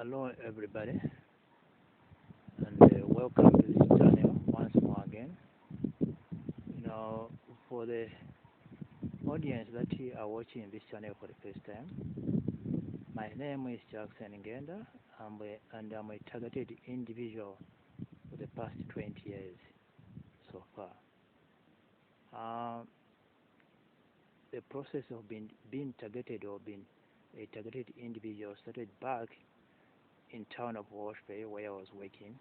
Hello everybody, and welcome to this channel once more again. For the audience that are watching this channel for the first time, my name is Jackson Ngenda, and I'm a targeted individual for the past 20 years so far. The process of being targeted or being a targeted individual started back in town of Washington where I was working,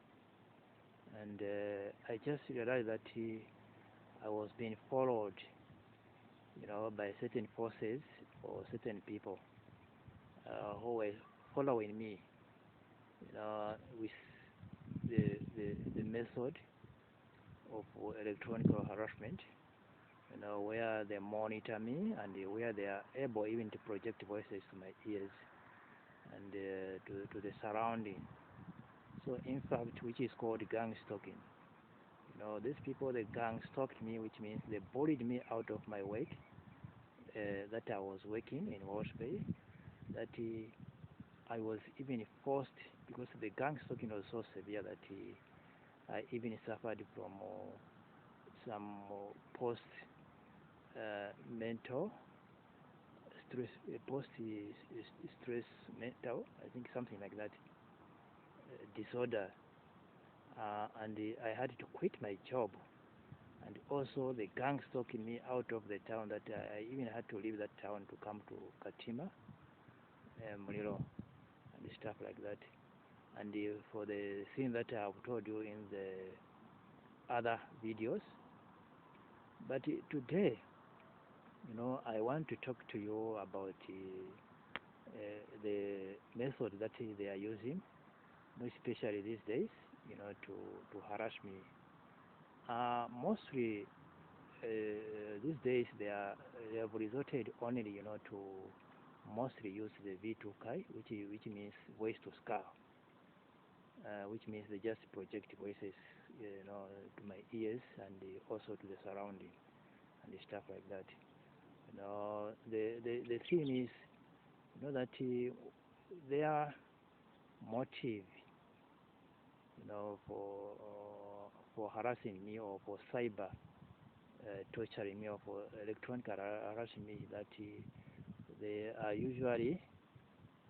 and I just realized that I was being followed, by certain forces or certain people who were following me, with the method of electronic harassment, where they monitor me and where they are able even to project voices to my ears and to the surrounding. So in fact, which is called gang stalking. These people, the gang stalked me, which means they bullied me out of my work that I was working in Walsh Bay, that I was even forced, because the gang stalking was so severe that I even suffered from some post-mental stress, post-stress mental, I think something like that, disorder. And I had to quit my job, and also the gang stalking me out of the town, that I even had to leave that town to come to Katima, Mulilo, and stuff like that. And for the thing that I've told you in the other videos. But today, I want to talk to you about the method that they are using, especially these days, to harass me. Mostly these days they have resorted only, to mostly use the V2 Kai, which means voice to skull, which means they just project voices, to my ears and also to the surrounding and stuff like that. The thing is, that their motive, for harassing me or for cyber torturing me or for electronic harassing me, that they are usually,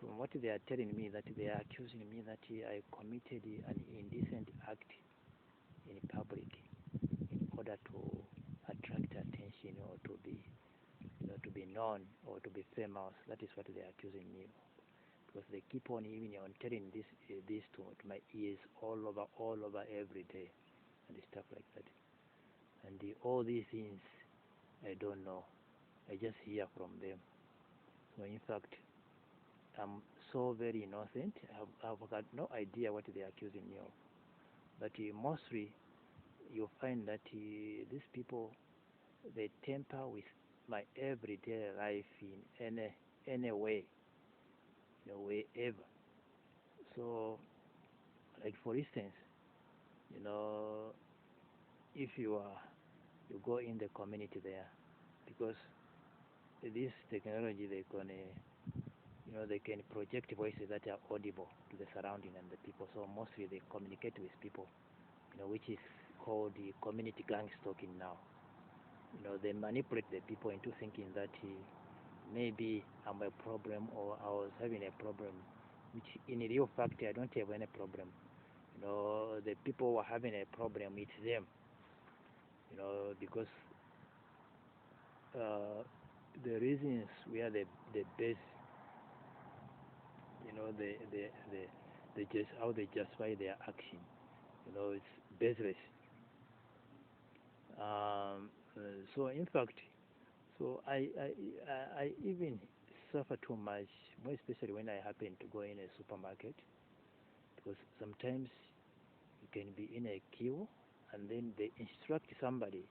from what they are telling me, that they are accusing me that I committed an indecent act in public in order to attract attention or to be known or to be famous. That is what they are accusing me of, because they keep on even on telling this to my ears all over every day and stuff like that. And all these things I don't know. I just hear from them. So in fact, I'm so very innocent. I've got no idea what they are accusing me of. But mostly, you find that these people, they tamper with my everyday life in any way, wherever. So, like for instance, if you go in the community there, because this technology, they can project voices that are audible to the surrounding and the people. So mostly they communicate with people, which is called the community gang stalking now. They manipulate the people into thinking that maybe I'm a problem or I was having a problem, which in real fact I don't have any problem. The people who are having a problem, it's them. Because the reasons where the base, they just how they justify their action, it's baseless. So in fact, so I even suffer too much, more especially when I happen to go in a supermarket, because sometimes you can be in a queue and then they instruct somebody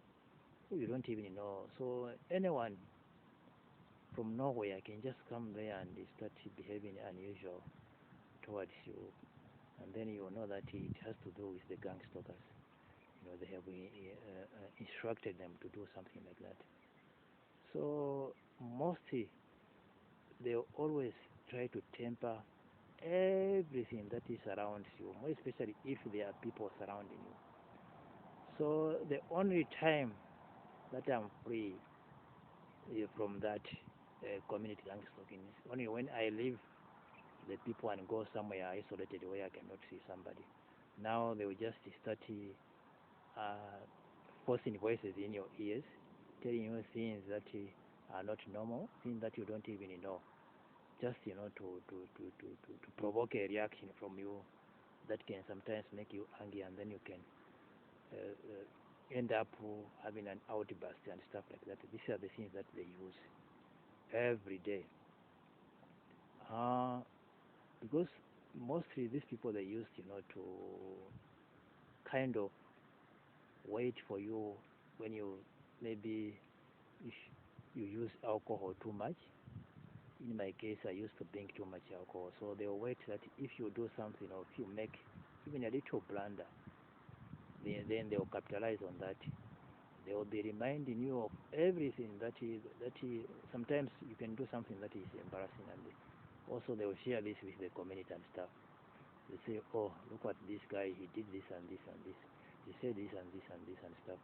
who you don't even know. So anyone from nowhere can just come there and they start behaving unusual towards you, and then you know that it has to do with the gang stalkers. They have instructed them to do something like that. So mostly they always try to temper everything that is around you, more especially if there are people surrounding you. So the only time that I'm free from that community gang stalking is only when I leave the people and go somewhere isolated where I cannot see somebody. Now they will just start forcing voices in your ears, telling you things that are not normal, things that you don't even know, just to provoke a reaction from you that can sometimes make you angry, and then you can end up having an outburst and stuff like that. These are the things that they use every day. Because mostly these people they used, to kind of wait for you when you maybe if you use alcohol too much. In my case, I used to drink too much alcohol, so they'll wait that if you do something or if you make even a little blunder, then they'll capitalize on that. They will be reminding you of everything sometimes you can do something that is embarrassing, and also they will share this with the community and stuff. They say, oh, look at this guy, he did this and this and this, he said this and this and this and stuff.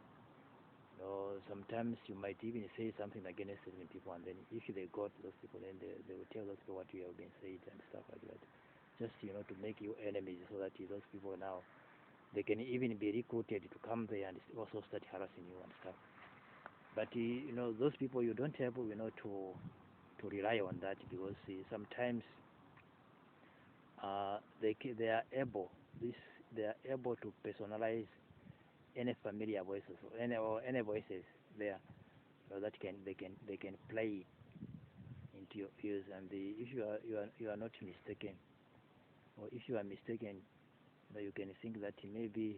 Sometimes you might even say something against certain people, and then if they got those people, then they will tell those people what you have been saying and stuff like that, just to make you enemies, so that those people now they can even be recruited to come there and also start harassing you and stuff. But those people you don't have to rely on that, because sometimes they are able to personalize any familiar voices or any voices there, that they can play into your ears, and if you are not mistaken, or if you are mistaken, you can think that maybe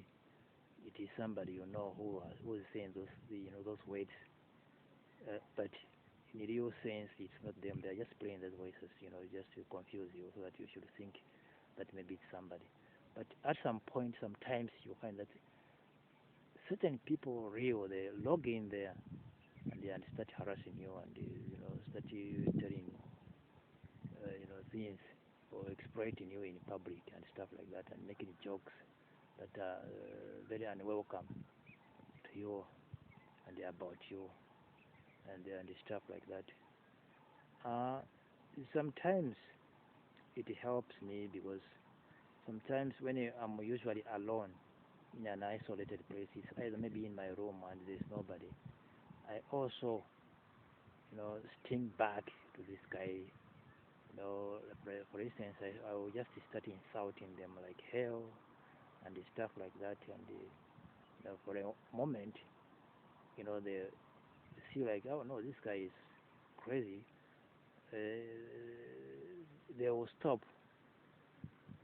it is somebody who is saying those words, but in real sense it's not them. They are just playing those voices, just to confuse you, so that you should think that maybe it's somebody. But at some point, sometimes you find that certain people they log in there, and they start harassing you, and start telling things, or exploiting you in public and stuff like that, and making jokes that are very unwelcome to you and about you, and stuff like that. Sometimes it helps me, because sometimes when I'm usually alone in an isolated place, it's either maybe in my room and there's nobody, I also sting back to this guy. For instance, I will just start insulting them like hell and stuff like that, and for a moment, they see like, oh no, this guy is crazy. Uh, they will stop,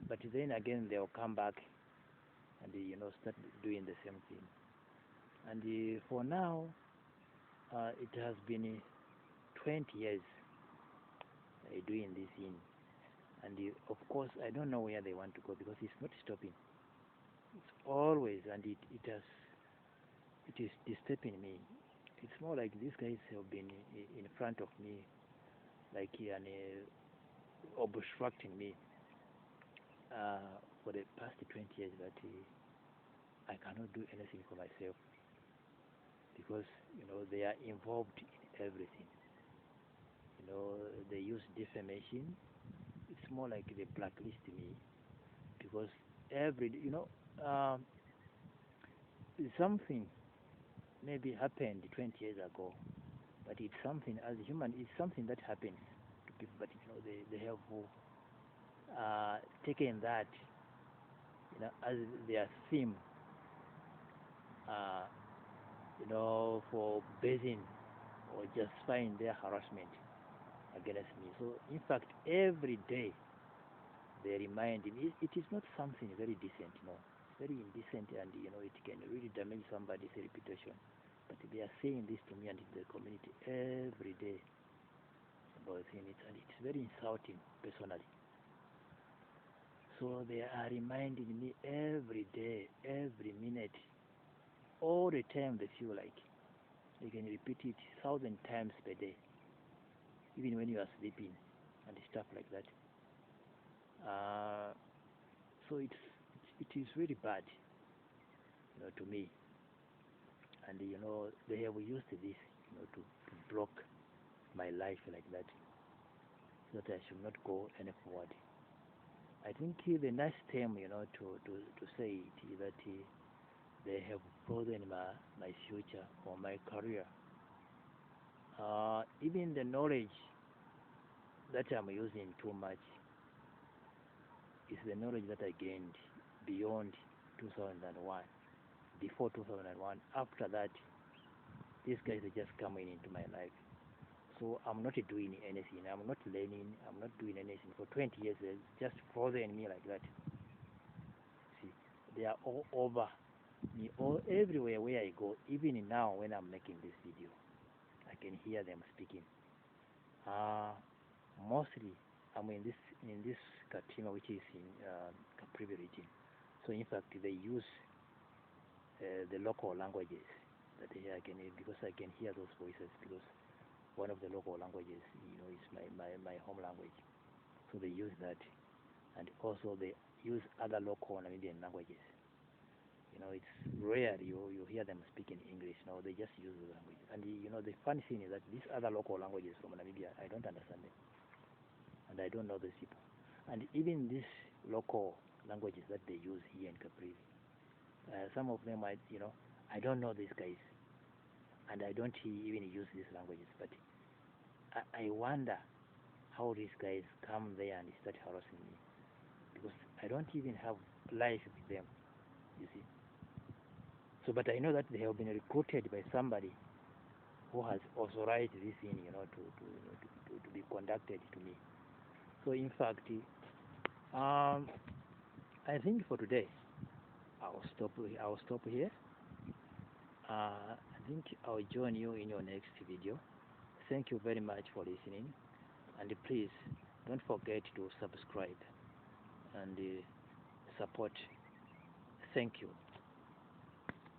but then again they will come back and start doing the same thing. And for now, it has been 20 years doing this thing, and of course I don't know where they want to go, because it's not stopping. It's always, and it is disturbing me. It's more like these guys have been in front of me, like and obstructing me for the past 20 years, that I cannot do anything for myself, because they are involved in everything. They use defamation. It's more like they blacklist me, because something maybe happened 20 years ago, but it's something, as a human, it's something that happens to people, but they have taken that as their theme, uh, for basing or justifying their harassment against me. So in fact, every day they remind me, it is not something very decent, it's very indecent, and it can really damage somebody's reputation. But they are saying this to me and to the community every day about it, and it's very insulting personally. So they are reminding me every day, every minute, all the time. They feel like they can repeat it 1,000 times per day, even when you are sleeping and stuff like that. So it is really bad, to me. And they have used this, to block my life like that, so that I should not go any forward. I think the nice term, to say it is that they have frozen my future or my career. Even the knowledge that I'm using too much is the knowledge that I gained beyond 2001, before 2001. After that, these guys are just coming into my life. So I'm not doing anything. I'm not learning. I'm not doing anything. For 20 years, they're just frozen me like that. See, they are all over me, all everywhere where I go. Even now, when I'm making this video, I can hear them speaking. Mostly, I'm in this Katima, which is in Caprivi region. So in fact, they use the local languages that I can hear, because I can hear those voices, because one of the local languages, is my home language. So they use that, and also they use other local Namibian languages. It's rare you hear them speaking English. No, they just use the language. And the funny thing is that these other local languages from Namibia, I don't understand them, and I don't know these people. And even these local languages that they use here in Caprivi, some of them I don't know these guys, and I don't even use these languages. But I wonder how these guys come there and start harassing me, because I don't even have life with them, you see. So, but I know that they have been recruited by somebody who has authorized this thing, to be conducted to me. So, in fact, I think for today, I'll stop here. I think I'll join you in your next video. Thank you very much for listening, and please don't forget to subscribe and support. Thank you.